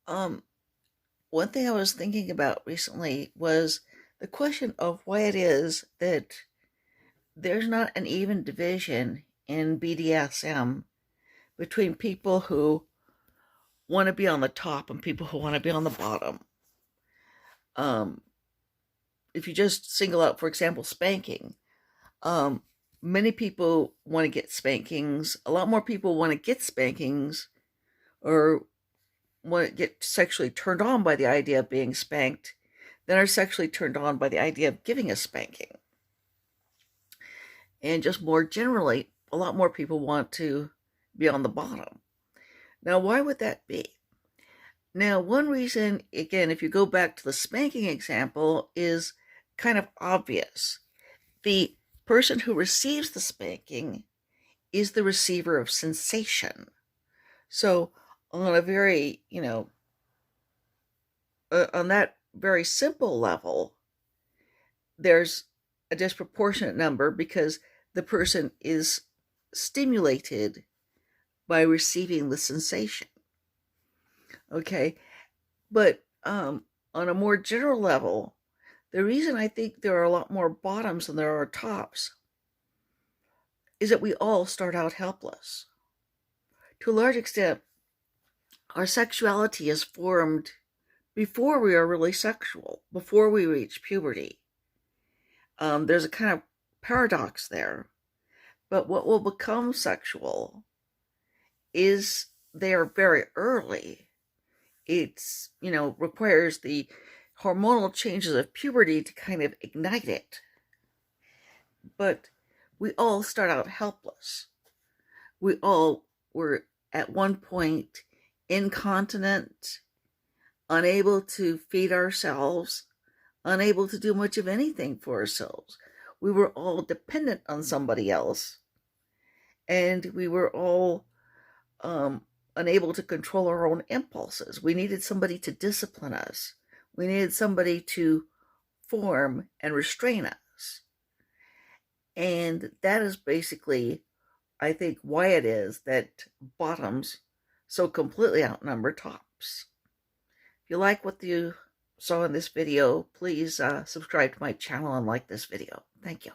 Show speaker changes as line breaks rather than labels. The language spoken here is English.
Um, One thing I was thinking about recently was the question of why it is that there's not an even division in BDSM between people who want to be on the top and people who want to be on the bottom. Um, if you just single out, for example, spanking, um, many people want to get spankings. A lot more people want to get spankings or want to get sexually turned on by the idea of being spanked than are sexually turned on by the idea of giving a spanking. And just more generally, a lot more people want to be on the bottom. Now, why would that be? Now, one reason, again, if you go back to the spanking example, is kind of obvious. The person who receives the spanking is the receiver of sensation. So, on a very, on that very simple level, there's a disproportionate number because the person is stimulated by receiving the sensation. Okay, but on a more general level, the reason I think there are a lot more bottoms than there are tops is that we all start out helpless. To a large extent, our sexuality is formed before we are really sexual, before we reach puberty. There's a kind of paradox there. But what will become sexual is there very early. It's, requires the hormonal changes of puberty to kind of ignite it. But we all start out helpless. We all were at one point incontinent, unable to feed ourselves, unable to do much of anything for ourselves. We were all dependent on somebody else, and we were all unable to control our own impulses. We needed somebody to discipline us. We needed somebody to form and restrain us. And that is basically, I think, why it is that bottoms so completely outnumber tops. If you like what you saw in this video, please subscribe to my channel and like this video. Thank you.